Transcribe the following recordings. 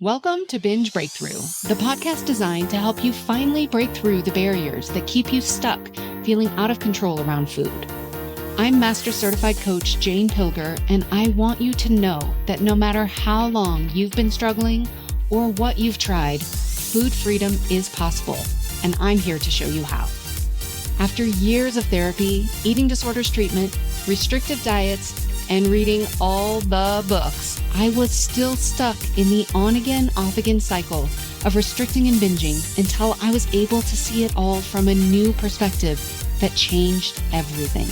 Welcome to Binge Breakthrough, the podcast designed to help you finally break through the barriers that keep you stuck feeling out of control around food. I'm Master Certified Coach Jane Pilger, and I want you to know that no matter how long you've been struggling or what you've tried, food freedom is possible, and I'm here to show you how. After years of therapy, eating disorders treatment, restrictive diets, and reading all the books, I was still stuck in the on-again, off-again cycle of restricting and binging until I was able to see it all from a new perspective that changed everything.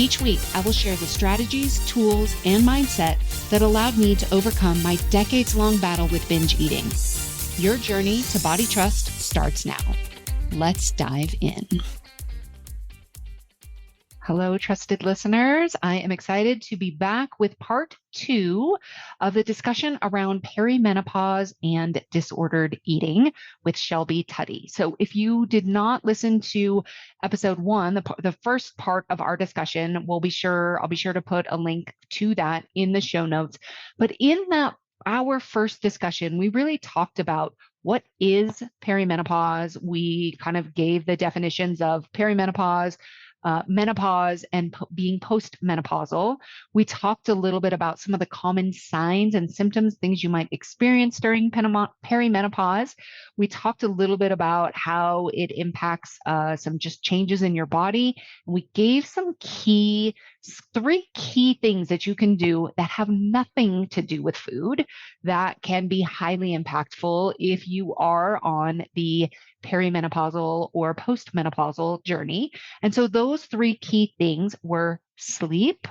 Each week, I will share the strategies, tools, and mindset that allowed me to overcome my decades-long battle with binge eating. Your journey to body trust starts now. Let's dive in. Hello, trusted listeners. I am excited to be back with part 2 of the discussion around perimenopause and disordered eating with Shelby Tuddy. So if you did not listen to episode 1, the first part of our discussion, I'll be sure to put a link to that in the show notes. But in our first discussion, we really talked about what is perimenopause. We kind of gave the definitions of perimenopause, menopause, and being postmenopausal. We talked a little bit about some of the common signs and symptoms, things you might experience during perimenopause. We talked a little bit about how it impacts some just changes in your body. We gave three key things that you can do that have nothing to do with food that can be highly impactful if you are on the perimenopausal or postmenopausal journey. And so those 3 key things were sleep,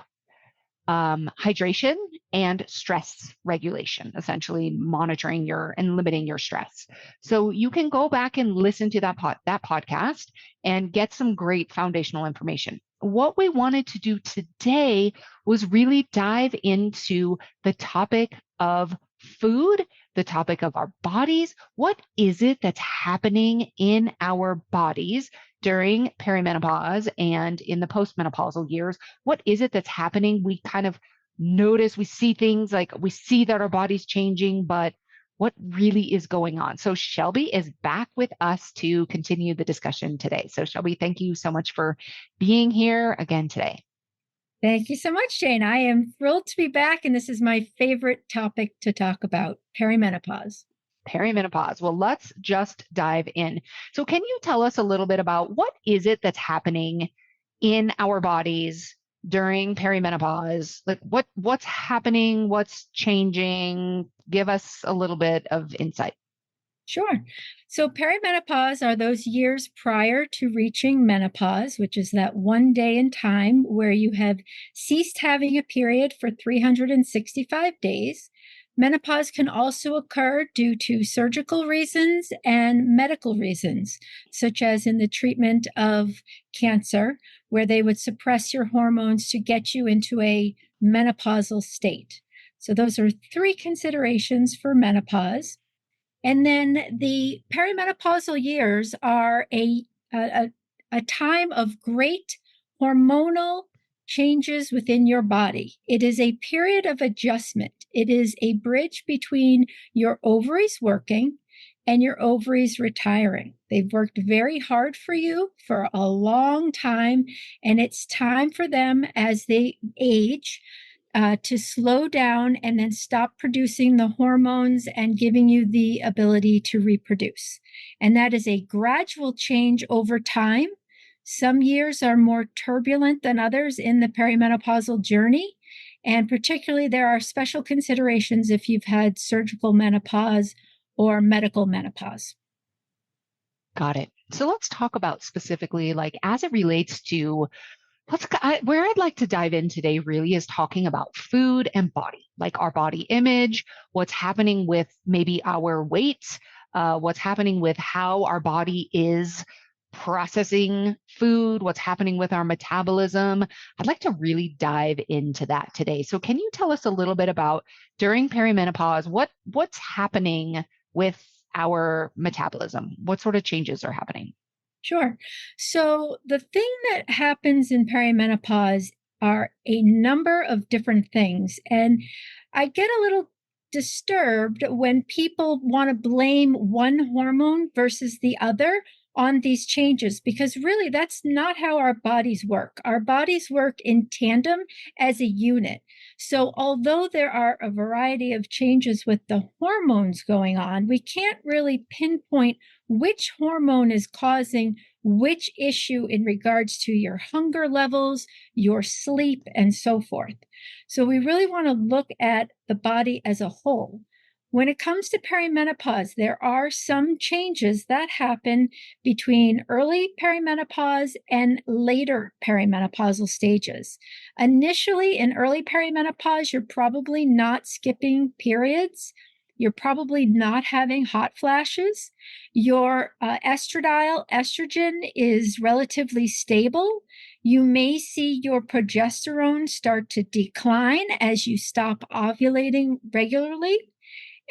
hydration, and stress regulation, essentially monitoring and limiting your stress. So you can go back and listen to that podcast and get some great foundational information. What we wanted to do today was really dive into the topic of food, the topic of our bodies. What is it that's happening in our bodies during perimenopause and in the postmenopausal years? What is it that's happening? We kind of notice, we see things like we see that our body's changing, but what really is going on? So Shelby is back with us to continue the discussion today. So Shelby, thank you so much for being here again today. Thank you so much, Jane. I am thrilled to be back, and this is my favorite topic to talk about, perimenopause. Perimenopause. Well, let's just dive in. So can you tell us a little bit about what is it that's happening in our bodies during perimenopause? Like what's happening, what's changing? Give us a little bit of insight. Sure. So perimenopause are those years prior to reaching menopause, which is that one day in time where you have ceased having a period for 365 days. Menopause can also occur due to surgical reasons and medical reasons, such as in the treatment of cancer, where they would suppress your hormones to get you into a menopausal state. So those are 3 considerations for menopause. And then the perimenopausal years are a time of great hormonal changes within your body. It is a period of adjustment. It is a bridge between your ovaries working and your ovaries retiring. They've worked very hard for you for a long time, and it's time for them as they age to slow down and then stop producing the hormones and giving you the ability to reproduce. And that is a gradual change over time. Some years are more turbulent than others in the perimenopausal journey. And particularly, there are special considerations if you've had surgical menopause or medical menopause. Got it. So let's talk about specifically, like as it relates to where I'd like to dive in today really is talking about food and body, like our body image, what's happening with maybe our weight, what's happening with how our body is processing food, what's happening with our metabolism. I'd like to really dive into that today. So can you tell us a little bit about during perimenopause, what's happening with our metabolism? What sort of changes are happening? Sure. So the thing that happens in perimenopause are a number of different things. And I get a little disturbed when people want to blame one hormone versus the other on these changes, because really that's not how our bodies work. Our bodies work in tandem as a unit. So although there are a variety of changes with the hormones going on, we can't really pinpoint which hormone is causing which issue in regards to your hunger levels, your sleep, and so forth. So we really want to look at the body as a whole. When it comes to perimenopause, there are some changes that happen between early perimenopause and later perimenopausal stages. Initially, in early perimenopause, you're probably not skipping periods. You're probably not having hot flashes. Your estradiol estrogen is relatively stable. You may see your progesterone start to decline as you stop ovulating regularly.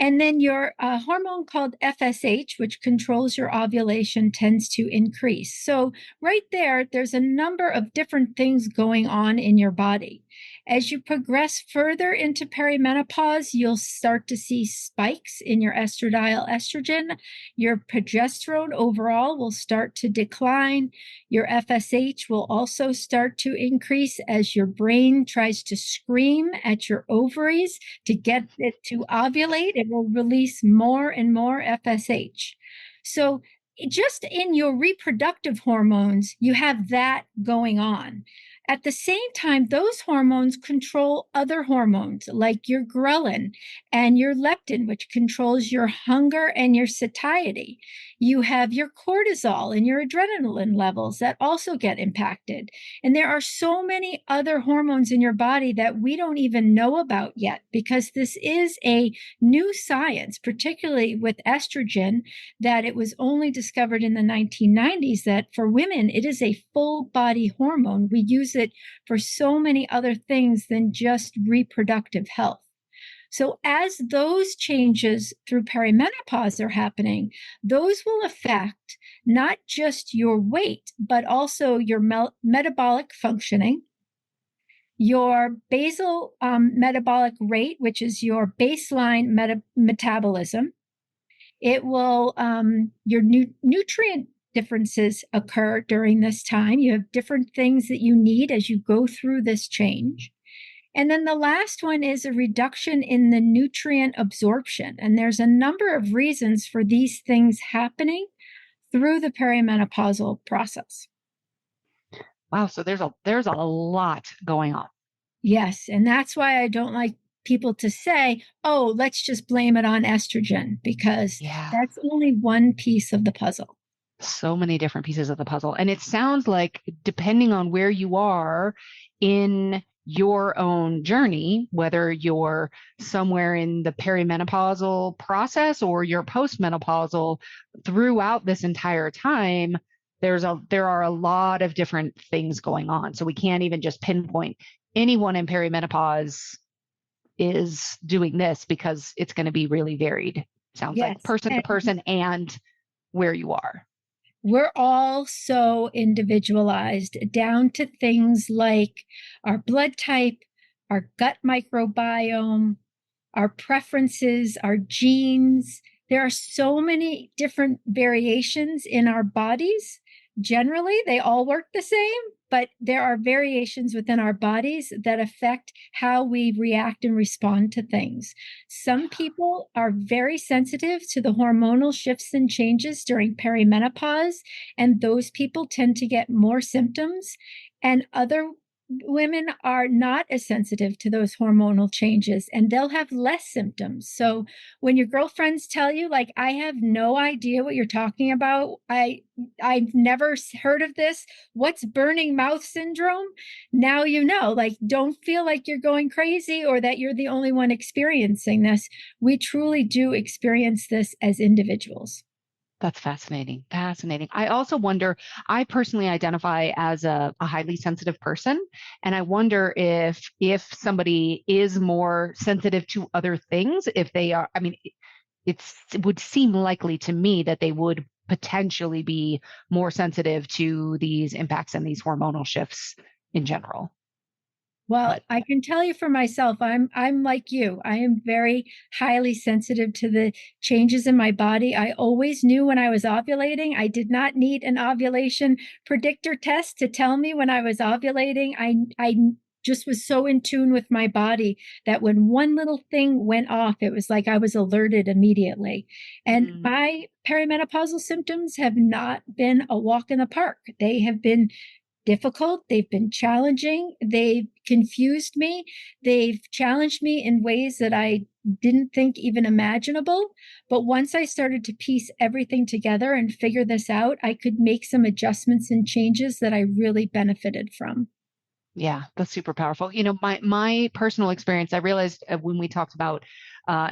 And then your hormone called FSH, which controls your ovulation, tends to increase. So right there, there's a number of different things going on in your body. As you progress further into perimenopause, you'll start to see spikes in your estradiol estrogen. Your progesterone overall will start to decline. Your FSH will also start to increase as your brain tries to scream at your ovaries to get it to ovulate. It will release more and more FSH. So just in your reproductive hormones, you have that going on. At the same time, those hormones control other hormones like your ghrelin and your leptin, which controls your hunger and your satiety. You have your cortisol and your adrenaline levels that also get impacted. And there are so many other hormones in your body that we don't even know about yet, because this is a new science, particularly with estrogen, that it was only discovered in the 1990s that for women, it is a full body hormone. We use it for so many other things than just reproductive health. So as those changes through perimenopause are happening, those will affect not just your weight, but also your metabolic functioning, your basal metabolic rate, which is your baseline metabolism. It will, your nutrient differences occur during this time. You have different things that you need as you go through this change. And then the last one is a reduction in the nutrient absorption. And there's a number of reasons for these things happening through the perimenopausal process. Wow, so there's a lot going on. Yes, and that's why I don't like people to say, oh, let's just blame it on estrogen, because that's only one piece of the puzzle. So many different pieces of the puzzle. And it sounds like, depending on where you are in your own journey, whether you're somewhere in the perimenopausal process or you're postmenopausal, throughout this entire time, there are a lot of different things going on. So we can't even just pinpoint anyone in perimenopause is doing this, because it's going to be really varied. Sounds like person to person and where you are. We're all so individualized, down to things like our blood type, our gut microbiome, our preferences, our genes. There are so many different variations in our bodies. Generally, they all work the same, but there are variations within our bodies that affect how we react and respond to things. Some people are very sensitive to the hormonal shifts and changes during perimenopause, and those people tend to get more symptoms, and other women are not as sensitive to those hormonal changes, and they'll have less symptoms. So when your girlfriends tell you, like, I have no idea what you're talking about, I've never heard of this, what's burning mouth syndrome? Now you know, like, don't feel like you're going crazy or that you're the only one experiencing this. We truly do experience this as individuals. That's fascinating. Fascinating. I also wonder, I personally identify as a highly sensitive person. And I wonder if somebody is more sensitive to other things, if they are, I mean, it would seem likely to me that they would potentially be more sensitive to these impacts and these hormonal shifts in general. Well, But I can tell you for myself, I'm like you. I am very highly sensitive to the changes in my body. I always knew when I was ovulating. I did not need an ovulation predictor test to tell me when I was ovulating. I just was so in tune with my body that when one little thing went off, it was like I was alerted immediately. And mm, my perimenopausal symptoms have not been a walk in the park. They have been difficult. They've been challenging. They've confused me. They've challenged me in ways that I didn't think even imaginable. But once I started to piece everything together and figure this out, I could make some adjustments and changes that I really benefited from. yeah, that's super powerful. My personal experience, I realized when we talked about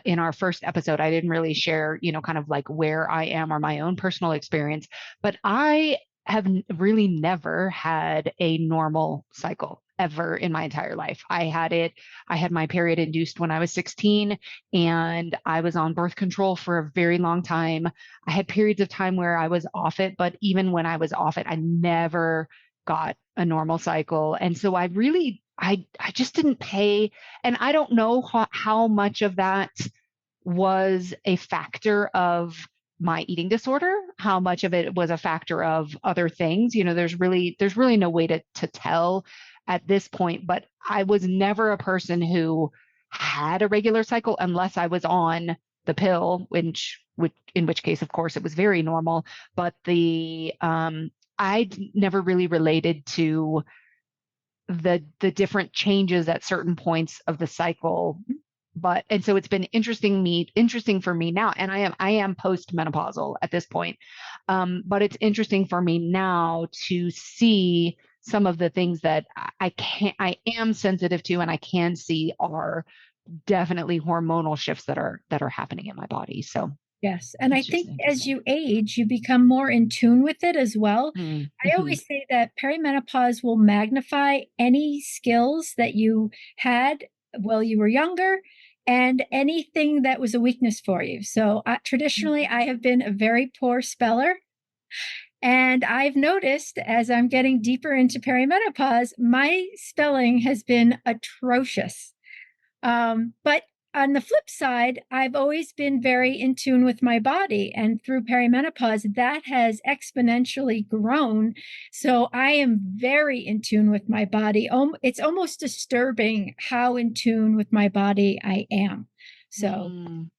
in our first episode, I didn't really share, kind of like where I am or my own personal experience, but I have really never had a normal cycle ever in my entire life. I had my period induced when I was 16, and I was on birth control for a very long time. I had periods of time where I was off it, but even when I was off it, I never got a normal cycle. And so I just didn't pay. And I don't know how much of that was a factor of my eating disorder, how much of it was a factor of other things. There's really no way to tell at this point, but I was never a person who had a regular cycle unless I was on the pill, which in which case, of course, it was very normal. But I never really related to the different changes at certain points of the cycle. But and so it's been interesting for me now, and I am postmenopausal at this point. But it's interesting for me now to see some of the things that I am sensitive to, and I can see are definitely hormonal shifts that are happening in my body. So Yes. And I it's just think as interesting. you age, you become more in tune with it as well. I Mm-hmm. always say that perimenopause will magnify any skills that you had while you were younger and anything that was a weakness for you. So, traditionally, I have been a very poor speller. And I've noticed as I'm getting deeper into perimenopause, my spelling has been atrocious. But on the flip side, I've always been very in tune with my body. And through perimenopause, that has exponentially grown. So I am very in tune with my body. It's almost disturbing how in tune with my body I am. So,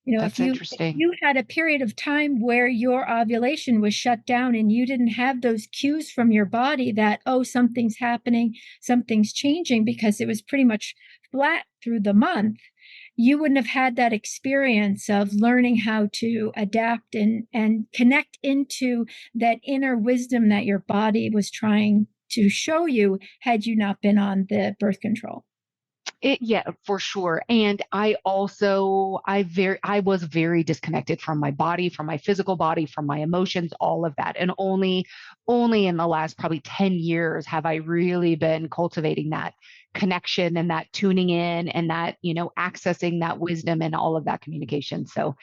That's if interesting. you had a period of time where your ovulation was shut down and you didn't have those cues from your body that, oh, something's happening, something's changing, because it was pretty much flat through the month, you wouldn't have had that experience of learning how to adapt and connect into that inner wisdom that your body was trying to show you had you not been on the birth control. Yeah, for sure. And I was very disconnected from my body, from my physical body, from my emotions, all of that. And only in the last probably 10 years have I really been cultivating that connection and that tuning in and that, accessing that wisdom and all of that communication. So,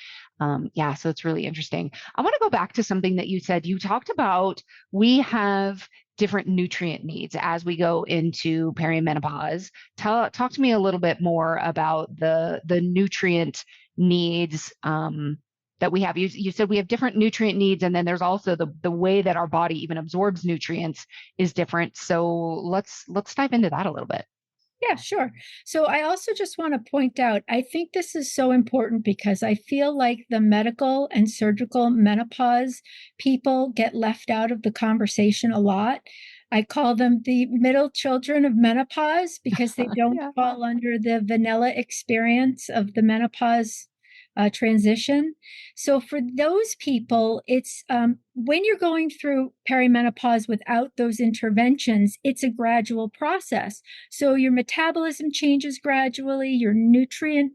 yeah, so it's really interesting. I want to go back to something that you said. You talked about we have different nutrient needs as we go into perimenopause. Talk to me a little bit more about the nutrient needs that we have. You said we have different nutrient needs, and then there's also the way that our body even absorbs nutrients is different. So let's dive into that a little bit. Yeah, sure. So I also just want to point out, I think this is so important because I feel like the medical and surgical menopause people get left out of the conversation a lot. I call them the middle children of menopause because they don't Yeah. fall under the vanilla experience of the menopause transition. So for those people, it's when you're going through perimenopause without those interventions, it's a gradual process. So your metabolism changes gradually, your nutrient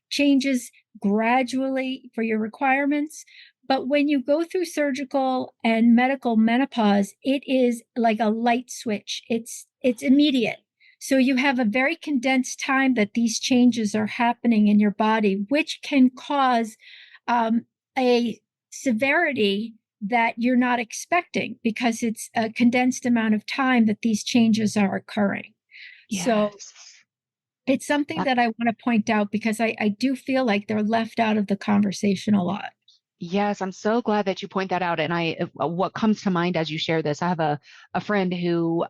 changes gradually for your requirements. But when you go through surgical and medical menopause, it is like a light switch. It's immediate. So you have a very condensed time that these changes are happening in your body, which can cause a severity that you're not expecting because it's a condensed amount of time that these changes are occurring. So Yes. it's something that I want to point out because I do feel like they're left out of the conversation a lot. Yes, I'm so glad that you point that out. And what comes to mind as you share this, I have a friend who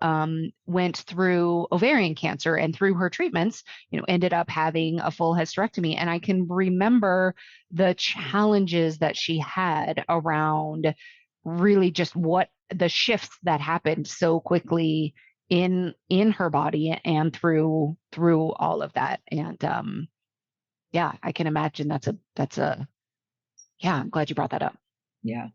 went through ovarian cancer and through her treatments, ended up having a full hysterectomy. And I can remember the challenges that she had around really just what the shifts that happened so quickly in her body and through all of that. And yeah, I can imagine that's a yeah, I'm glad you brought that up. Yeah.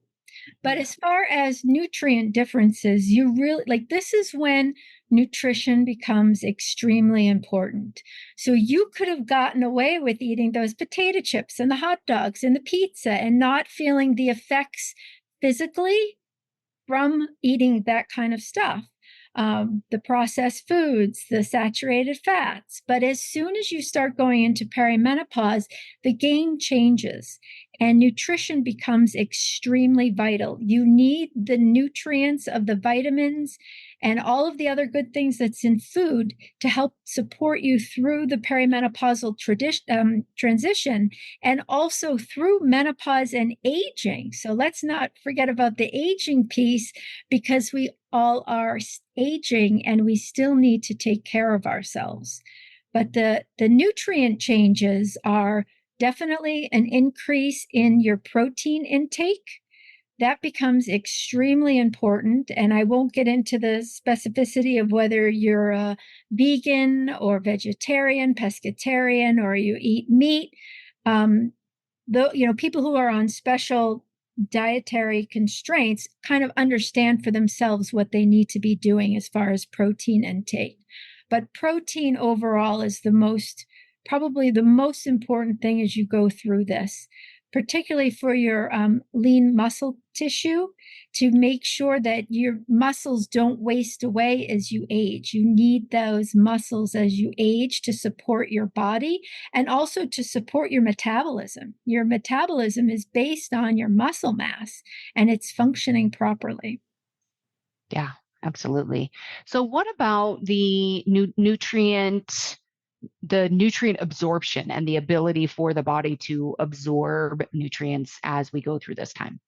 But as far as nutrient differences, you really like this is when nutrition becomes extremely important. So you could have gotten away with eating those potato chips and the hot dogs and the pizza and not feeling the effects physically from eating that kind of stuff. The processed foods, the saturated fats. But as soon as you start going into perimenopause, the game changes and nutrition becomes extremely vital. You need the nutrients of the vitamins and all of the other good things that's in food to help support you through the perimenopausal transition and also through menopause and aging. So let's not forget about the aging piece because we all are aging and we still need to take care of ourselves. But the nutrient changes are definitely an increase in your protein intake. That becomes extremely important. And I won't get into the specificity of whether you're a vegan or vegetarian, pescatarian, or you eat meat. People who are on special dietary constraints kind of understand for themselves what they need to be doing as far as protein intake. But protein overall is probably the most important thing as you go through this, particularly for your lean muscle tissue, to make sure that your muscles don't waste away as you age. You need those muscles as you age to support your body and also to support your metabolism. Your metabolism is based on your muscle mass and it's functioning properly. Yeah, absolutely. So what about the nutrient absorption and the ability for the body to absorb nutrients as we go through this time?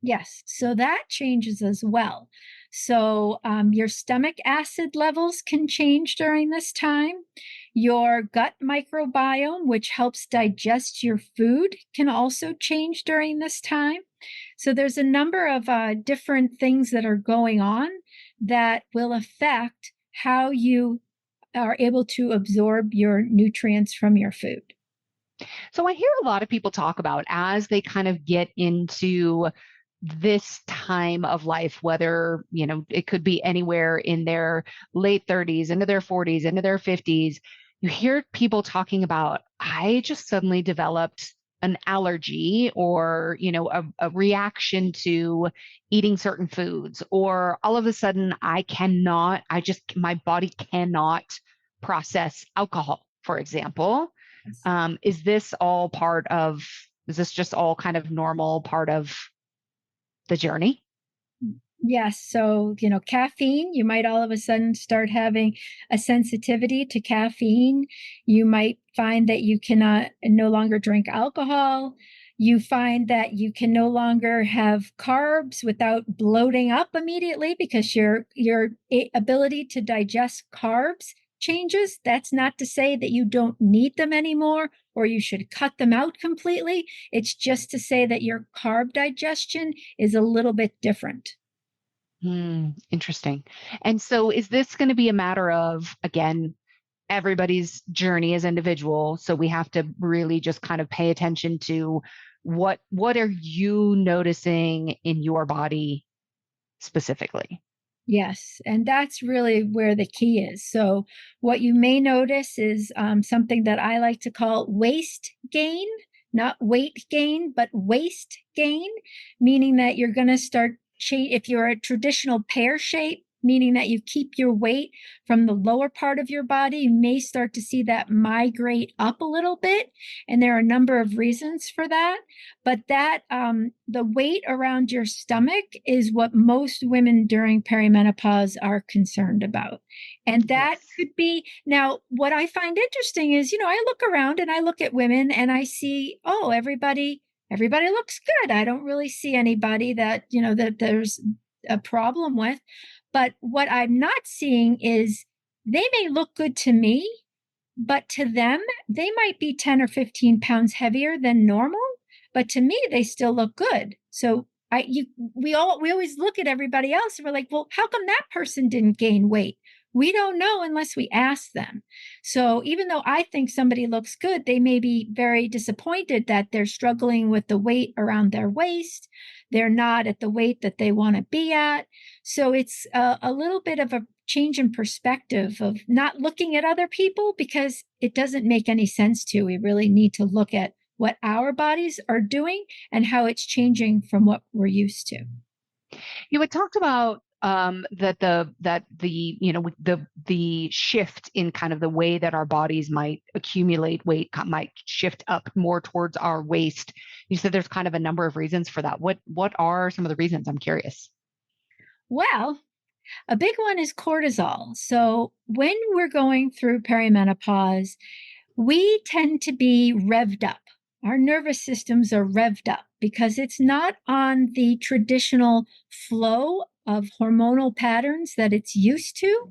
Yes, so that changes as well. So your stomach acid levels can change during this time. Your gut microbiome, which helps digest your food, can also change during this time. So there's a number of different things that are going on that will affect how you are able to absorb your nutrients from your food. So I hear a lot of people talk about as they kind of get into this time of life, whether, it could be anywhere in their late 30s, into their 40s, into their 50s, you hear people talking about, I just suddenly developed an allergy or, a reaction to eating certain foods, or all of a sudden my body cannot process alcohol, for example. Is this all is this just all kind of normal part of the journey? Yes. So, caffeine, you might all of a sudden start having a sensitivity to caffeine. You might find that you cannot no longer drink alcohol. You find that you can no longer have carbs without bloating up immediately because your ability to digest carbs changes. That's not to say that you don't need them anymore or you should cut them out completely. It's just to say that your carb digestion is a little bit different. Interesting. And so is this going to be a matter of, again, everybody's journey is individual, so we have to really just kind of pay attention to what are you noticing in your body specifically? Yes, and that's really where the key is. So, what you may notice is something that I like to call waist gain, not weight gain, but waist gain, meaning that you're going to start change. If you're a traditional pear shape meaning that you keep your weight from the lower part of your body, you may start to see that migrate up a little bit. And there are a number of reasons for that. But that the weight around your stomach is what most women during perimenopause are concerned about. And that Yes. could be, now, what I find interesting is, I look around and I look at women and I see, oh, everybody looks good. I don't really see anybody that, that there's a problem with. But what I'm not seeing is they may look good to me, but to them, they might be 10 or 15 pounds heavier than normal, but to me, they still look good. So we always look at everybody else and we're like, well, how come that person didn't gain weight? We don't know unless we ask them. So even though I think somebody looks good, they may be very disappointed that they're struggling with the weight around their waist. They're not at the weight that they want to be at. So it's a little bit of a change in perspective of not looking at other people because it doesn't make any sense to. We really need to look at what our bodies are doing and how it's changing from what we're used to. You had talked about the shift in kind of the way that our bodies might accumulate weight might shift up more towards our waist. You said there's kind of a number of reasons for that. What are some of the reasons? I'm curious. Well, a big one is cortisol. So when we're going through perimenopause, we tend to be revved up. Our nervous systems are revved up because it's not on the traditional flow of hormonal patterns that it's used to.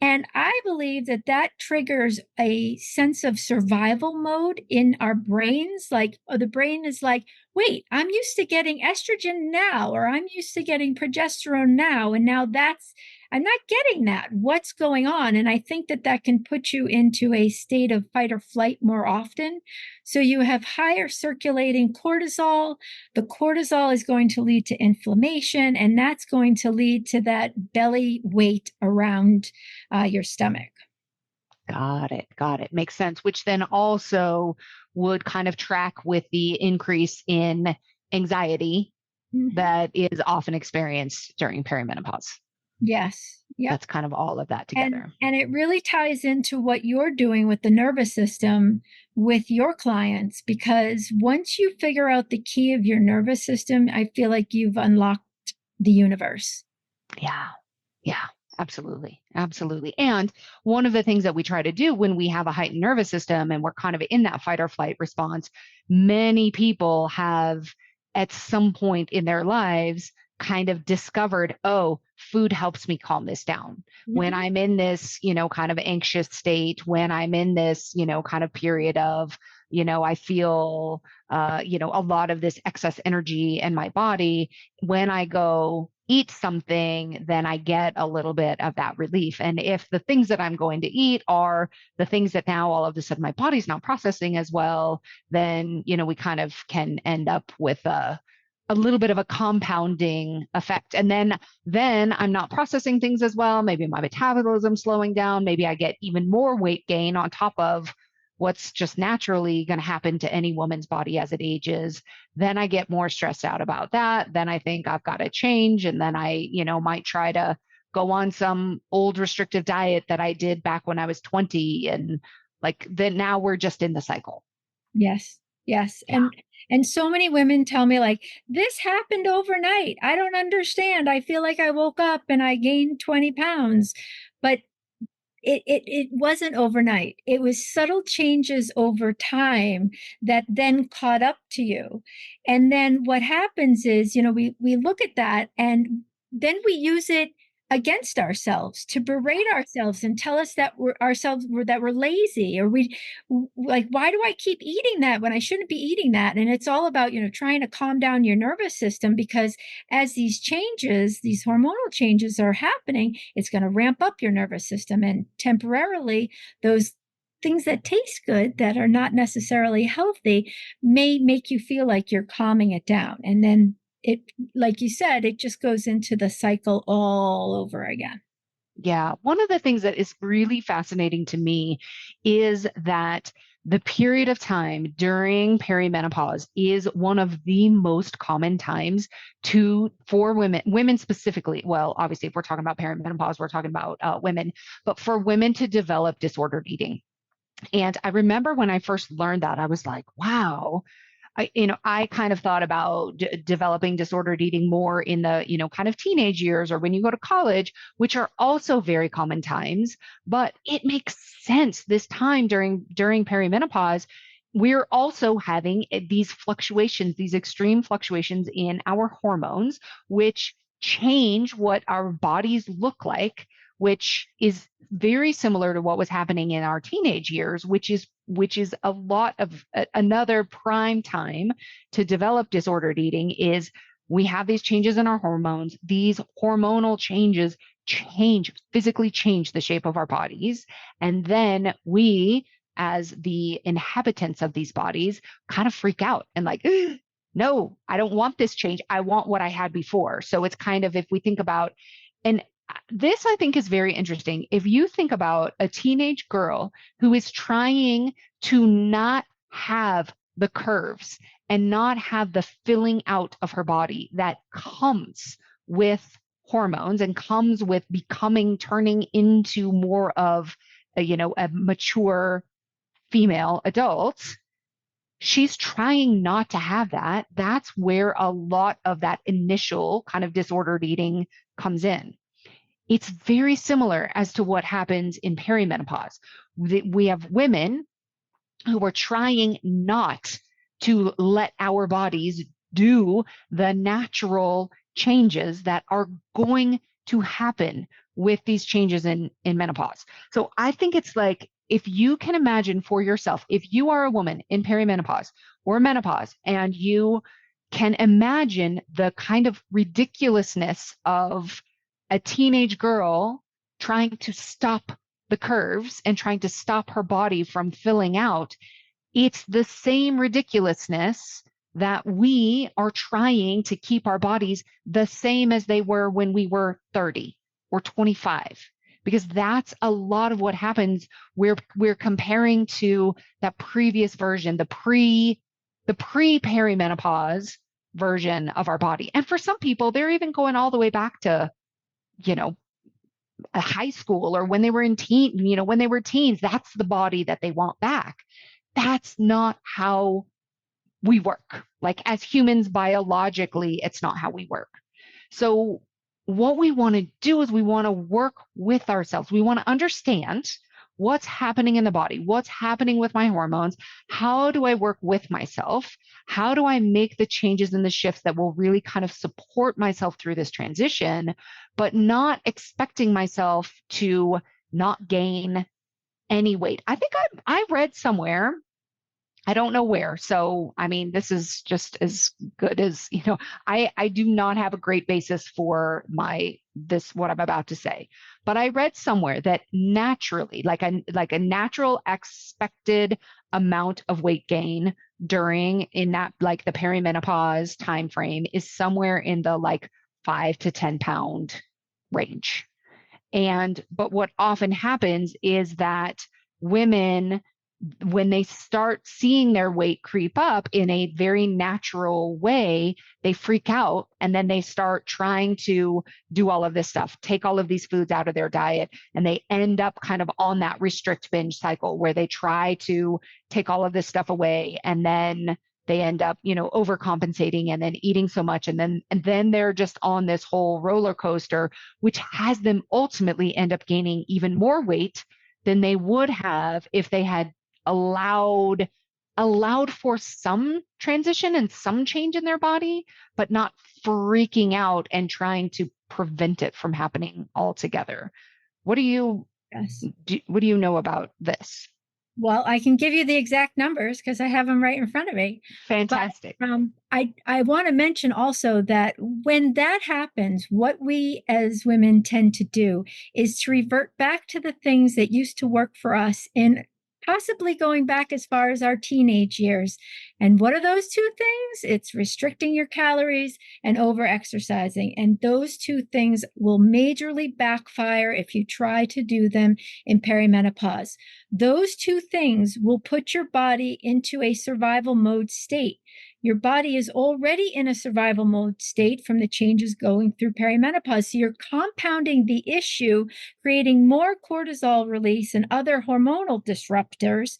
And I believe that that triggers a sense of survival mode in our brains. Like, the brain is like, wait, I'm used to getting estrogen now, or I'm used to getting progesterone now. And now I'm not getting that. What's going on? And I think that that can put you into a state of fight or flight more often. So you have higher circulating cortisol. The cortisol is going to lead to inflammation, and that's going to lead to that belly weight around your stomach. Got it. Got it. Makes sense. Which then also would kind of track with the increase in anxiety that is often experienced during perimenopause. Yes. Yep. That's kind of all of that together. And it really ties into what you're doing with the nervous system with your clients, because once you figure out the key of your nervous system, I feel like you've unlocked the universe. Yeah. Yeah. Absolutely. Absolutely. And one of the things that we try to do when we have a heightened nervous system and we're kind of in that fight or flight response, many people have at some point in their lives kind of discovered, oh, food helps me calm this down. When I'm in this, kind of anxious state, when I'm in this, kind of period of, I feel, a lot of this excess energy in my body, when I go eat something, then I get a little bit of that relief. And if the things that I'm going to eat are the things that now all of a sudden my body's not processing as well, then, we kind of can end up with a little bit of a compounding effect. And then I'm not processing things as well. Maybe my metabolism slowing down. Maybe I get even more weight gain on top of what's just naturally going to happen to any woman's body as it ages. Then I get more stressed out about that. Then I think I've got to change. And then I, might try to go on some old restrictive diet that I did back when I was 20. And then now we're just in the cycle. Yes. Yes. Yeah. And so many women tell me, like, this happened overnight. I don't understand. I feel like I woke up and I gained 20 pounds. But it wasn't overnight. It was subtle changes over time that then caught up to you. And then what happens is, we look at that and then we use it against ourselves to berate ourselves and tell us that we're lazy, or we like, why do I keep eating that when I shouldn't be eating that? And it's all about, trying to calm down your nervous system, because as these hormonal changes are happening, it's going to ramp up your nervous system, and temporarily those things that taste good that are not necessarily healthy may make you feel like you're calming it down. And then it, like you said, it just goes into the cycle all over again. Yeah. One of the things that is really fascinating to me is that the period of time during perimenopause is one of the most common times for women specifically. Well, obviously, if we're talking about perimenopause, we're talking about women, but for women to develop disordered eating. And I remember when I first learned that, I was like, wow. I kind of thought about developing disordered eating more in the, kind of teenage years or when you go to college, which are also very common times. But it makes sense this time during perimenopause. We're also having these fluctuations, these extreme fluctuations in our hormones, which change what our bodies look like, which is very similar to what was happening in our teenage years, which is a lot of another prime time to develop disordered eating. Is we have these changes in our hormones. These hormonal changes physically change the shape of our bodies. And then we, as the inhabitants of these bodies, kind of freak out and like, no, I don't want this change. I want what I had before. So it's kind of, if we think about, and this I think is very interesting. If you think about a teenage girl who is trying to not have the curves and not have the filling out of her body that comes with hormones and comes with turning into more of a mature female adult, she's trying not to have that. That's where a lot of that initial kind of disordered eating comes in. It's very similar as to what happens in perimenopause. We have women who are trying not to let our bodies do the natural changes that are going to happen with these changes in menopause. So I think it's like, if you can imagine for yourself, if you are a woman in perimenopause or menopause, and you can imagine the kind of ridiculousness of a teenage girl trying to stop the curves and trying to stop her body from filling out, it's the same ridiculousness that we are trying to keep our bodies the same as they were when we were 30 or 25. Because that's a lot of what happens. We're comparing to that previous version, the pre-perimenopause version of our body. And for some people, they're even going all the way back to, a high school, or when they were when they were teens. That's the body that they want back. That's not how we work. Like, as humans, biologically, it's not how we work. So what we want to do is we want to work with ourselves. We want to understand what's happening in the body, what's happening with my hormones. How do I work with myself? How do I make the changes and the shifts that will really kind of support myself through this transition, but not expecting myself to not gain any weight? I think I read somewhere, I don't know where. So, I mean, this is just as good as, I do not have a great basis for what I'm about to say, but I read somewhere that naturally, like a natural expected amount of weight gain in that, like, the perimenopause time frame is somewhere in the like 5 to 10 pound range. But what often happens is that women, when they start seeing their weight creep up in a very natural way, they freak out, and then they start trying to do all of this stuff, take all of these foods out of their diet, and they end up kind of on that restrict binge cycle where they try to take all of this stuff away, and then they end up, overcompensating and then eating so much, and then they're just on this whole roller coaster, which has them ultimately end up gaining even more weight than they would have if they had allowed for some transition and some change in their body, but not freaking out and trying to prevent it from happening altogether. What do you know about this? Well, I can give you the exact numbers because I have them right in front of me. Fantastic. But, I want to mention also that when that happens, what we as women tend to do is to revert back to the things that used to work for us in possibly going back as far as our teenage years. And what are those two things? It's restricting your calories and over exercising. And those two things will majorly backfire if you try to do them in perimenopause. Those two things will put your body into a survival mode state. Your body is already in a survival mode state from the changes going through perimenopause. So you're compounding the issue, creating more cortisol release and other hormonal disruptors.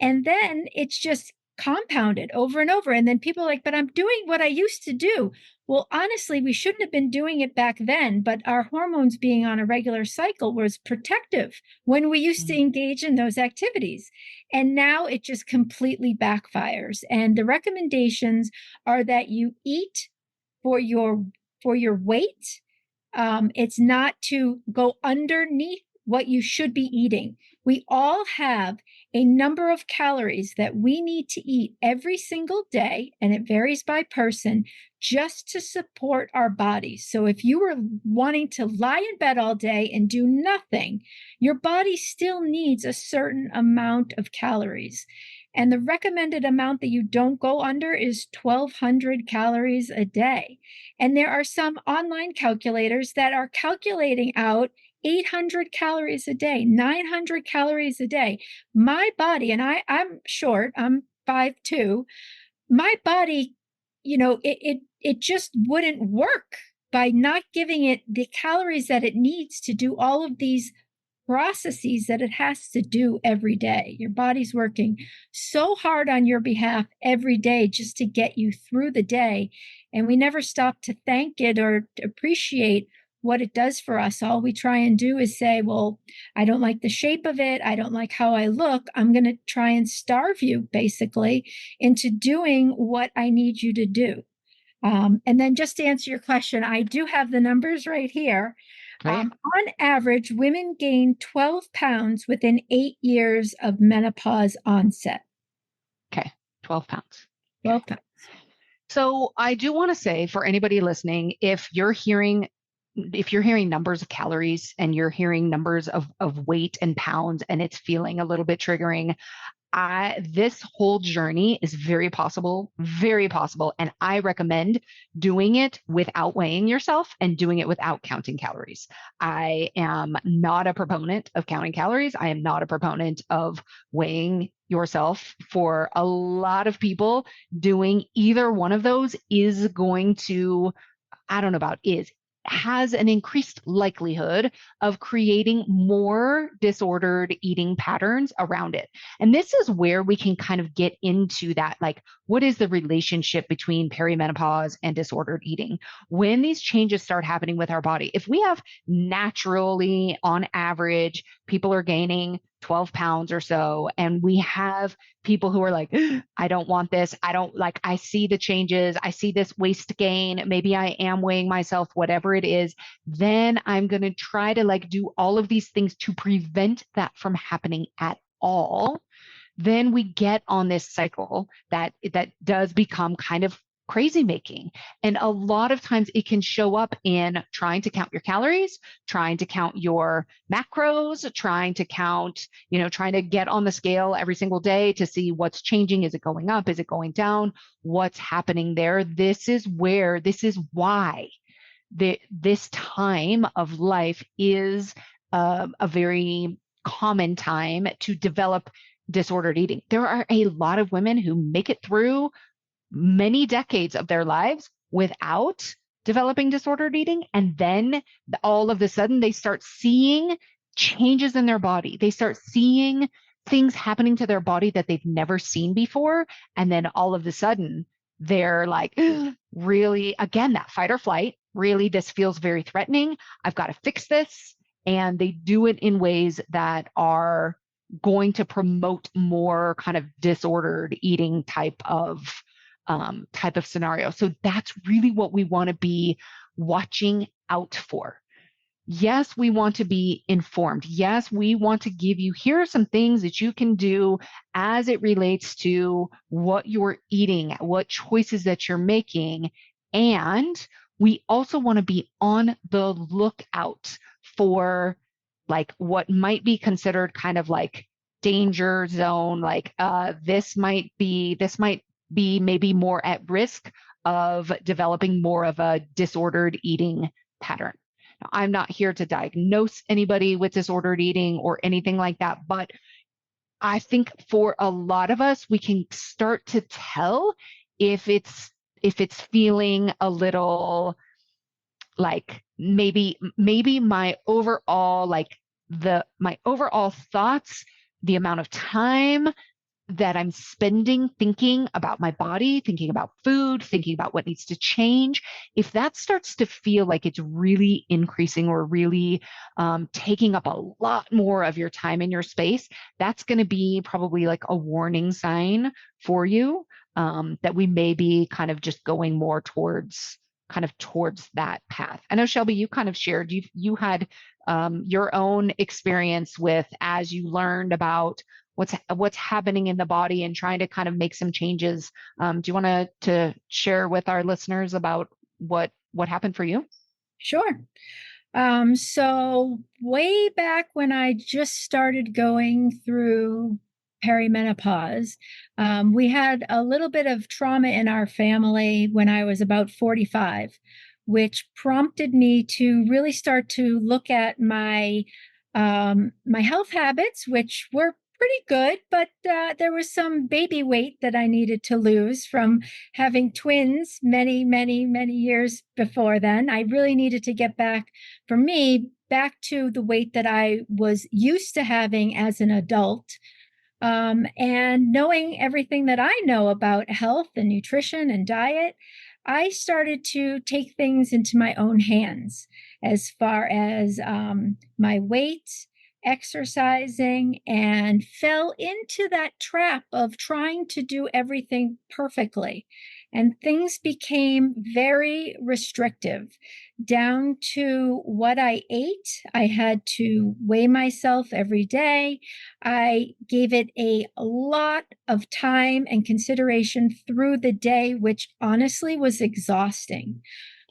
And then it's just compounded over and over. And then people are like, but I'm doing what I used to do. Well, honestly, we shouldn't have been doing it back then, but our hormones being on a regular cycle was protective when we used to engage in those activities. And now it just completely backfires. And the recommendations are that you eat for your weight. It's not to go underneath what you should be eating. We all have a number of calories that we need to eat every single day, and it varies by person, just to support our bodies. So if you were wanting to lie in bed all day and do nothing, your body still needs a certain amount of calories. And the recommended amount that you don't go under is 1,200 calories a day. And there are some online calculators that are calculating out 800 calories a day, 900 calories a day. My body, and I'm short, I'm 5'2", my body, it just wouldn't work by not giving it the calories that it needs to do all of these processes that it has to do every day. Your body's working so hard on your behalf every day just to get you through the day. And we never stop to thank it or appreciate what it does for us. All we try and do is say, well, I don't like the shape of it. I don't like how I look. I'm going to try and starve you basically into doing what I need you to do. And then just to answer your question, I do have the numbers right here. Right. On average, women gain 12 pounds within 8 years of menopause onset. Okay. 12 pounds. 12 pounds. So I do want to say for anybody listening, if you're hearing numbers of calories and you're hearing numbers of weight and pounds and it's feeling a little bit triggering, this whole journey is very possible, and I recommend doing it without weighing yourself and doing it without counting calories. I am not a proponent of counting calories. I am not a proponent of weighing yourself. For a lot of people, doing either one of those is going to, I don't know about is, has an increased likelihood of creating more disordered eating patterns around it. And this is where we can kind of get into that, like, what is the relationship between perimenopause and disordered eating? When these changes start happening with our body, if we have naturally, on average, people are gaining 12 pounds or so, and we have people who are like, I don't want this. I see the changes. I see this waist gain. Maybe I am weighing myself, whatever it is. Then I'm going to try to do all of these things to prevent that from happening at all. Then we get on this cycle that does become kind of crazy making. And a lot of times it can show up in trying to count your calories, trying to count your macros, trying to count, trying to get on the scale every single day to see what's changing. Is it going up? Is it going down? What's happening there? This is why this time of life is a very common time to develop disordered eating. There are a lot of women who make it through many decades of their lives without developing disordered eating. And then all of a sudden they start seeing changes in their body. They start seeing things happening to their body that they've never seen before. And then all of a sudden they're like, really, again, that fight or flight, really, this feels very threatening. I've got to fix this. And they do it in ways that are going to promote more kind of disordered eating type of scenario. So that's really what we want to be watching out for. Yes, we want to be informed. Yes, we want to give you, here are some things that you can do as it relates to what you're eating, what choices that you're making. And we also want to be on the lookout for what might be considered kind of danger zone, like this might be maybe more at risk of developing more of a disordered eating pattern. Now, I'm not here to diagnose anybody with disordered eating or anything like that, but I think for a lot of us, we can start to tell if it's feeling a little like maybe my overall my overall thoughts, the amount of time that I'm spending thinking about my body, thinking about food, thinking about what needs to change, if that starts to feel like it's really increasing or really taking up a lot more of your time and your space, that's going to be probably like a warning sign for you, that we may be kind of just going more towards that path. I know, Shelby, you kind of shared, you had your own experience with, as you learned about what's happening in the body and trying to kind of make some changes. Do you want to share with our listeners about what happened for you? Sure. So way back when I just started going through perimenopause, we had a little bit of trauma in our family when I was about 45, which prompted me to really start to look at my health habits, which were pretty good, but there was some baby weight that I needed to lose from having twins many, many, many years before then. I really needed to get back, for me, back to the weight that I was used to having as an adult. And knowing everything that I know about health and nutrition and diet, I started to take things into my own hands as far as my weight, exercising, and fell into that trap of trying to do everything perfectly. And things became very restrictive down to what I ate. I had to weigh myself every day. I gave it a lot of time and consideration through the day, which honestly was exhausting.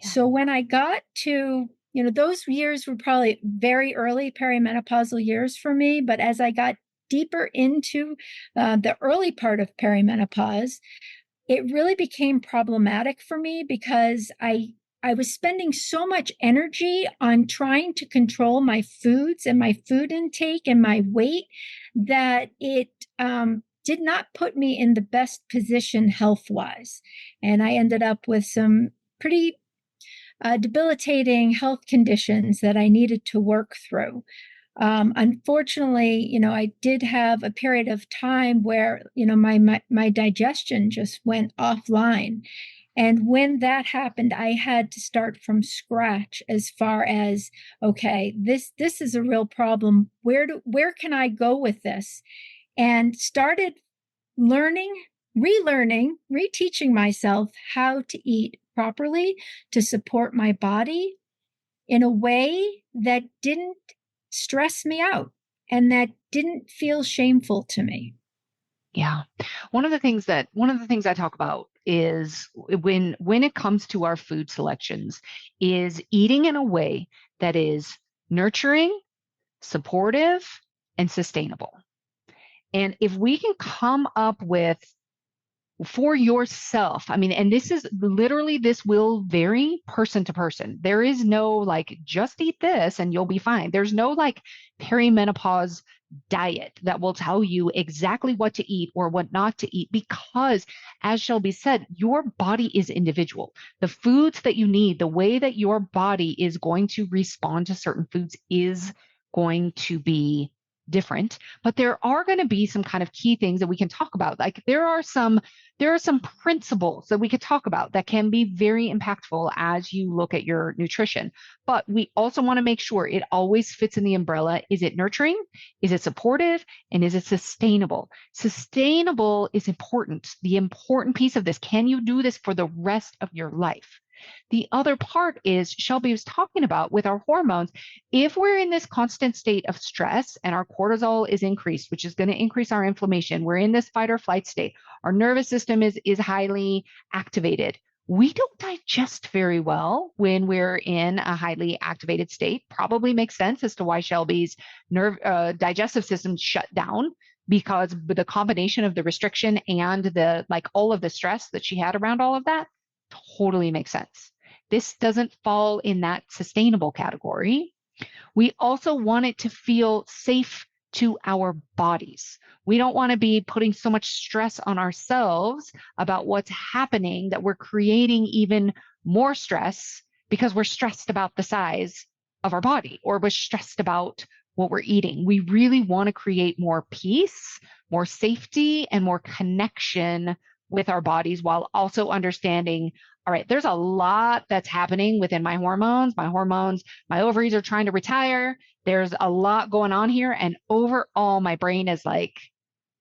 Yeah. So when I got to, those years were probably very early perimenopausal years for me. But as I got deeper into the early part of perimenopause, it really became problematic for me because I was spending so much energy on trying to control my foods and my food intake and my weight that it did not put me in the best position health-wise. And I ended up with some pretty debilitating health conditions that I needed to work through. Unfortunately, I did have a period of time where, my digestion just went offline. And when that happened, I had to start from scratch as far as, okay, this is a real problem. Where can I go with this? And started learning, relearning, reteaching myself how to eat properly to support my body in a way that didn't stress me out and that didn't feel shameful to me. Yeah. One of the things I talk about is when it comes to our food selections is eating in a way that is nurturing, supportive, and sustainable. And if we can come up with for yourself, I mean, and this will vary person to person. There is no like, just eat this and you'll be fine. There's no like perimenopause diet that will tell you exactly what to eat or what not to eat, because as Shelby said, your body is individual. The foods that you need, the way that your body is going to respond to certain foods is going to be different, but there are going to be some kind of key things that we can talk about. Like there are some principles that we could talk about that can be very impactful as you look at your nutrition. But we also want to make sure it always fits in the umbrella. Is it nurturing? Is it supportive? And is it sustainable? Sustainable is important. The important piece of this, can you do this for the rest of your life? The other part is Shelby was talking about with our hormones. If we're in this constant state of stress and our cortisol is increased, which is going to increase our inflammation, we're in this fight or flight state, our nervous system is highly activated. We don't digest very well when we're in a highly activated state. Probably makes sense as to why Shelby's digestive system shut down because the combination of the restriction and the like all of the stress that she had around all of that totally makes sense. This doesn't fall in that sustainable category. We also want it to feel safe to our bodies. We don't want to be putting so much stress on ourselves about what's happening that we're creating even more stress because we're stressed about the size of our body or we're stressed about what we're eating. We really want to create more peace, more safety, and more connection with our bodies while also understanding, all right, there's a lot that's happening within my hormones. My ovaries are trying to retire. There's a lot going on here. And overall, my brain is like,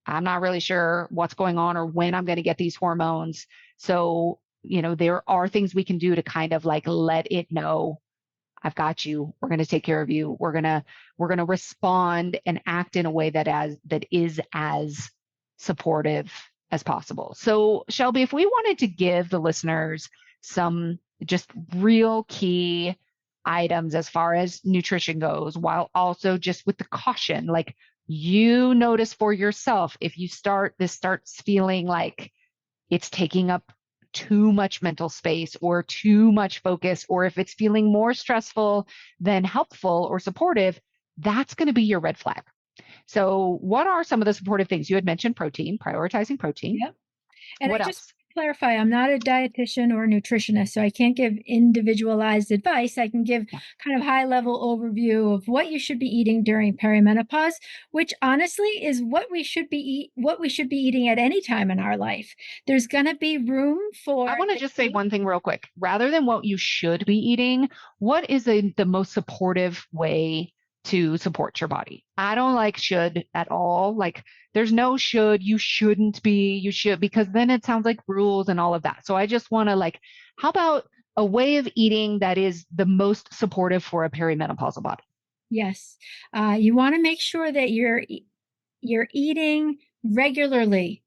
I'm not really sure what's going on or when I'm going to get these hormones. So, there are things we can do to kind of like let it know, I've got you. We're going to take care of you. We're going to respond and act in a way that is as supportive as possible. So, Shelby, if we wanted to give the listeners some just real key items as far as nutrition goes, while also just with the caution, like you notice for yourself, if this starts feeling like it's taking up too much mental space or too much focus, or if it's feeling more stressful than helpful or supportive, that's going to be your red flag. So what are some of the supportive things? You had mentioned protein, prioritizing protein. Yep. And What I else? just clarify, I'm not a dietitian or a nutritionist, so I can't give individualized advice. I can give kind of high level overview of what you should be eating during perimenopause, which honestly is what we should be eating at any time in our life. There's going to be room for. I want to just say one thing real quick. Rather than what you should be eating, what is the most supportive way to support your body? I don't like should at all. Like there's no should, you shouldn't be, you should, because then it sounds like rules and all of that. So I just want to like, how about a way of eating that is the most supportive for a perimenopausal body? Yes. You want to make sure that you're eating regularly.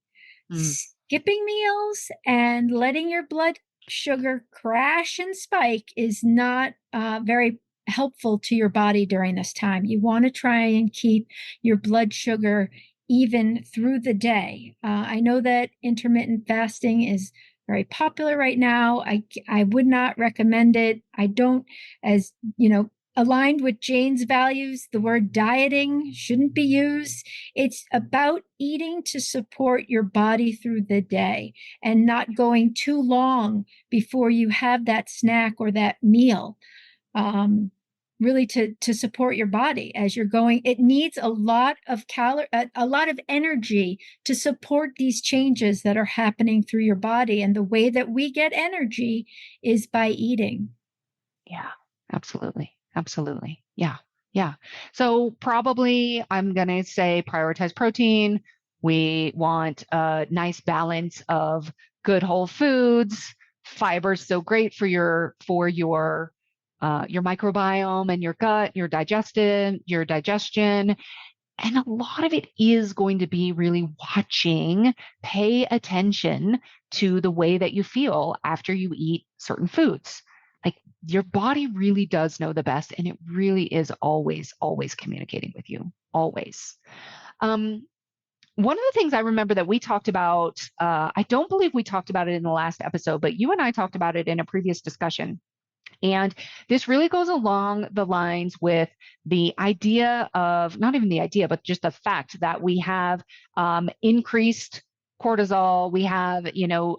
Skipping meals and letting your blood sugar crash and spike is not very helpful to your body during this time. You want to try and keep your blood sugar even through the day. I know that intermittent fasting is very popular right now. I would not recommend it. I don't, as you know, aligned with Jane's values, the word dieting shouldn't be used. It's about eating to support your body through the day and not going too long before you have that snack or that meal. Really to support your body as you're going. It needs a lot of a lot of energy to support these changes that are happening through your body. And the way that we get energy is by eating. Yeah, absolutely. Absolutely. Yeah. Yeah. So probably I'm going to say prioritize protein. We want a nice balance of good whole foods. Fiber's so great for your microbiome and your gut, your digestion. And a lot of it is going to be really pay attention to the way that you feel after you eat certain foods. Like your body really does know the best, and it really is always, always communicating with you, always. One of the things I remember that we talked about, I don't believe we talked about it in the last episode, but you and I talked about it in a previous discussion. And this really goes along the lines with the idea of, not even the idea, but just the fact that we have increased cortisol. We have,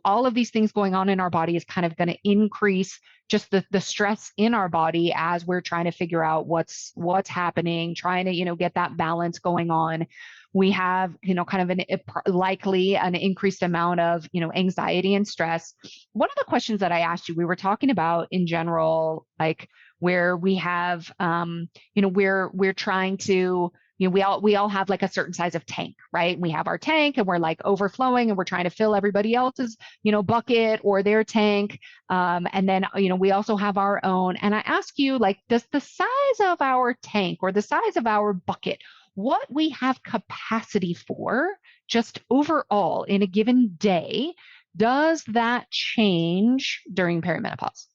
all of these things going on in our body is kind of going to increase just the stress in our body as we're trying to figure out what's happening, trying to, get that balance going on. We have, kind of likely an increased amount of, anxiety and stress. One of the questions that I asked you, we were talking about in general, like where we have, we're trying to, we all have like a certain size of tank, right? We have our tank and we're like overflowing and we're trying to fill everybody else's, bucket or their tank. And then, we also have our own. And I ask you, like, does the size of our tank or the size of our bucket, what we have capacity for just overall in a given day, does that change during perimenopause?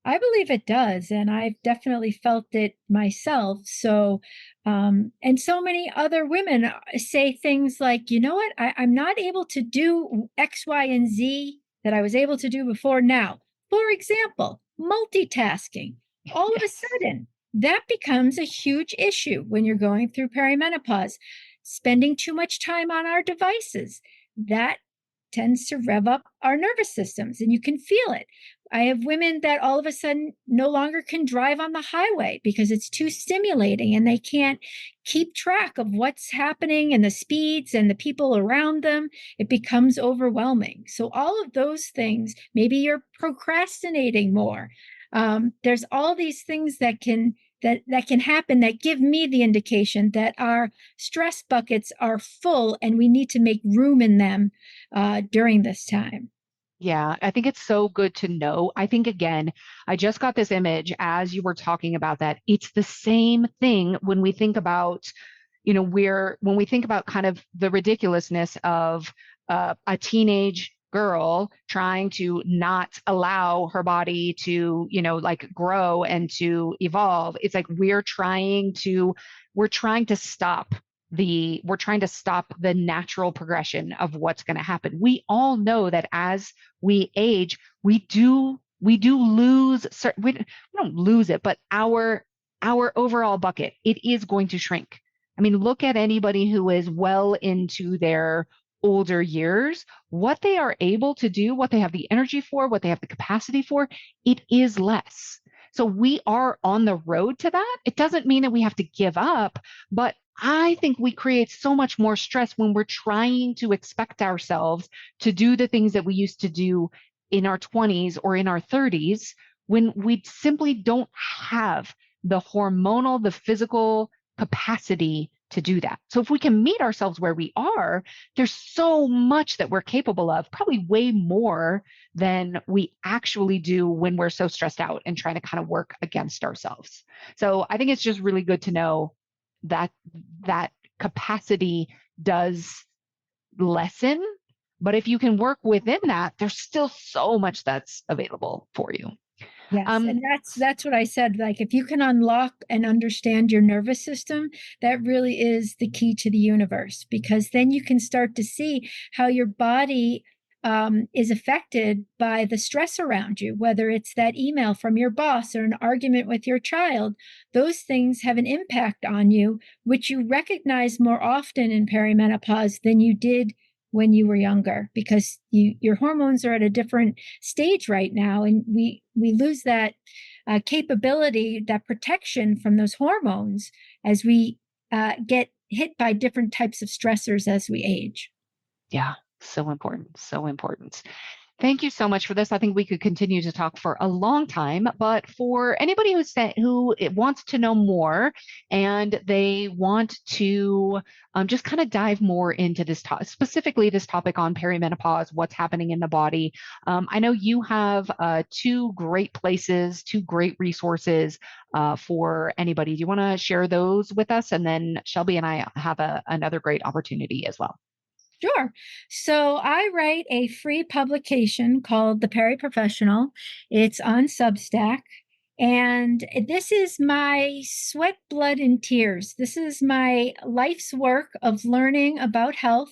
I believe it does, and I've definitely felt it myself. So, and so many other women say things like, you know what, I'm not able to do X, Y, and Z that I was able to do before now. For example, multitasking. All of a Yes. sudden, that becomes a huge issue when you're going through perimenopause. Spending too much time on our devices, that tends to rev up our nervous systems, and you can feel it. I have women that all of a sudden no longer can drive on the highway because it's too stimulating and they can't keep track of what's happening and the speeds and the people around them. It becomes overwhelming. So, all of those things, maybe you're procrastinating more. There's all these things that can happen that give me the indication that our stress buckets are full and we need to make room in them during this time. Yeah, I think it's so good to know. I think, again, I just got this image as you were talking about that. It's the same thing when we think about, when we think about kind of the ridiculousness of a teenage girl trying to not allow her body to, like grow and to evolve. It's like we're trying to stop the natural progression of what's going to happen. We all know that as we age, we do lose we don't lose it, but our overall bucket, it is going to shrink. I mean, look at anybody who is well into their older years, what they are able to do, what they have the energy for, what they have the capacity for, it is less. So we are on the road to that. It doesn't mean that we have to give up, but I think we create so much more stress when we're trying to expect ourselves to do the things that we used to do in our 20s or in our 30s when we simply don't have the hormonal, the physical capacity to do that. So if we can meet ourselves where we are, there's so much that we're capable of, probably way more than we actually do when we're so stressed out and trying to kind of work against ourselves. So I think it's just really good to know that that capacity does lessen. But if you can work within that, there's still so much that's available for you. Yes, Um, and that's what I said. Like if you can unlock and understand your nervous system, that really is the key to the universe because then you can start to see how your body is affected by the stress around you, whether it's that email from your boss or an argument with your child. Those things have an impact on you, which you recognize more often in perimenopause than you did when you were younger because your hormones are at a different stage right now, and we lose that capability, that protection from those hormones as we get hit by different types of stressors as we age. yeah, so important, so important. Thank you so much for this. I think we could continue to talk for a long time, but for anybody who wants to know more and they want to just kind of dive more into this topic, specifically this topic on perimenopause, what's happening in the body. I know you have two great places, two great resources for anybody. Do you want to share those with us? And then Shelby and I have another great opportunity as well. Sure. So I write a free publication called The Perry Professional. It's on Substack. And this is my sweat, blood, and tears. This is my life's work of learning about health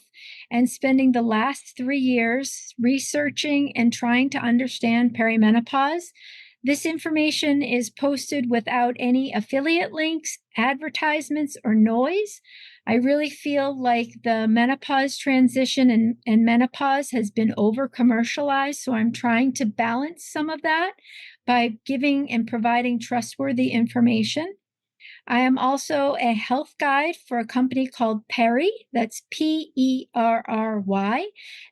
and spending the last 3 years researching and trying to understand perimenopause. This information is posted without any affiliate links, advertisements, or noise. I really feel like the menopause transition and menopause has been over commercialized. So I'm trying to balance some of that by giving and providing trustworthy information. I am also a health guide for a company called Perry. That's Perry.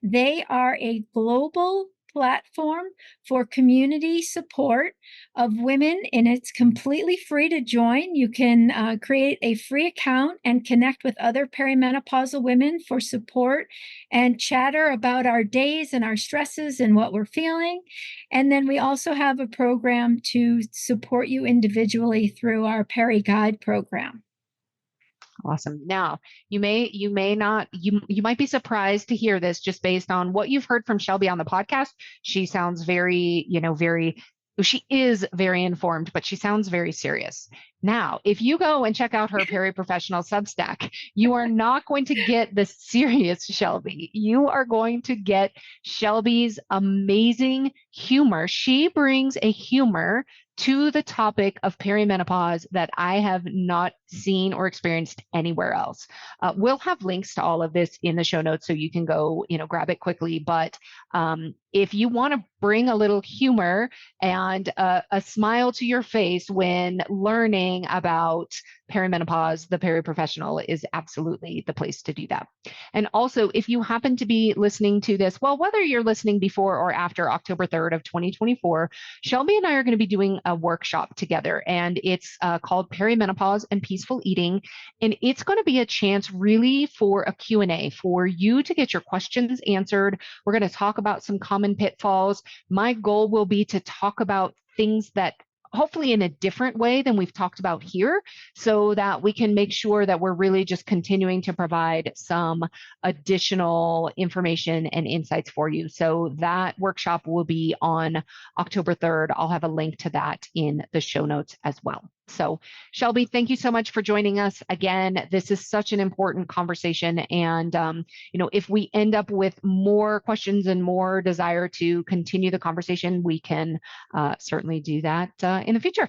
They are a global platform for community support of women, and it's completely free to join. You can create a free account and connect with other perimenopausal women for support and chatter about our days and our stresses and what we're feeling. And then we also have a program to support you individually through our Perry Guide program. Awesome. Now, you may not you might be surprised to hear this just based on what you've heard from Shelby on the podcast. She sounds very, very She is very informed, but she sounds very serious. Now, if you go and check out her Periprofessional Substack, you are not going to get the serious Shelby. You are going to get Shelby's amazing humor. She brings a humor to the topic of perimenopause that I have not seen or experienced anywhere else. We'll have links to all of this in the show notes so you can go, grab it quickly. But if you want to bring a little humor and a smile to your face when learning about perimenopause, the Periprofessional is absolutely the place to do that. And also, if you happen to be listening to this, well, whether you're listening before or after October 3rd of 2024, Shelby and I are going to be doing a workshop together, and it's called Perimenopause and Peaceful Eating. And it's going to be a chance really for a Q&A for you to get your questions answered. We're going to talk about some common pitfalls. My goal will be to talk about things that hopefully in a different way than we've talked about here, so that we can make sure that we're really just continuing to provide some additional information and insights for you. So that workshop will be on October 3rd. I'll have a link to that in the show notes as well. So Shelby, thank you so much for joining us again. This is such an important conversation. And, if we end up with more questions and more desire to continue the conversation, we can certainly do that in the future.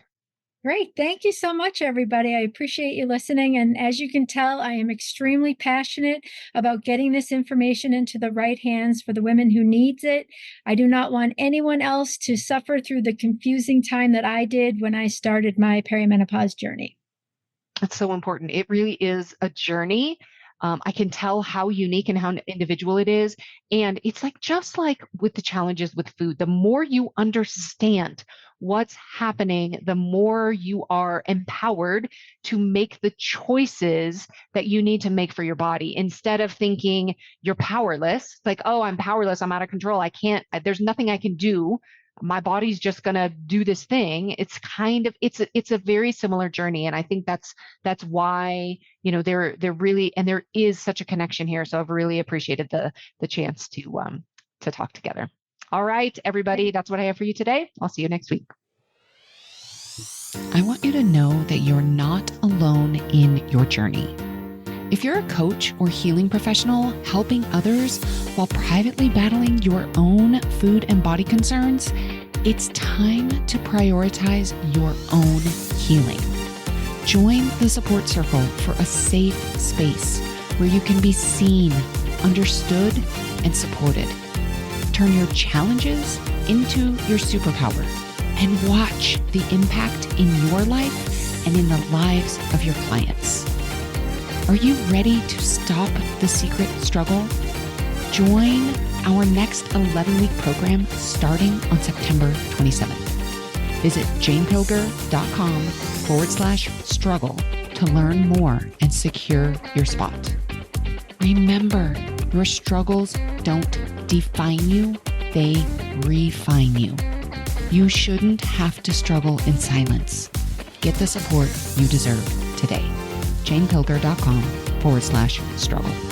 Great. Thank you so much, everybody. I appreciate you listening. And as you can tell, I am extremely passionate about getting this information into the right hands for the women who needs it. I do not want anyone else to suffer through the confusing time that I did when I started my perimenopause journey. That's so important. It really is a journey. I can tell how unique and how individual it is. And it's just like with the challenges with food, the more you understand what's happening, the more you are empowered to make the choices that you need to make for your body, instead of thinking you're powerless. It's like, oh, I'm powerless. I'm out of control. There's nothing I can do. My body's just going to do this thing. It's it's a very similar journey. And I think that's why, they're really, and there is such a connection here. So I've really appreciated the chance to talk together. All right, everybody, that's what I have for you today. I'll see you next week. I want you to know that you're not alone in your journey. If you're a coach or healing professional helping others while privately battling your own food and body concerns, it's time to prioritize your own healing. Join the support circle for a safe space where you can be seen, understood, and supported. Turn your challenges into your superpower and watch the impact in your life and in the lives of your clients. Are you ready to stop the secret struggle? Join our next 11-week program starting on September 27th. Visit janepilger.com/struggle to learn more and secure your spot. Remember, your struggles don't define you, they refine you. You shouldn't have to struggle in silence. Get the support you deserve today. janepilger.com/struggle.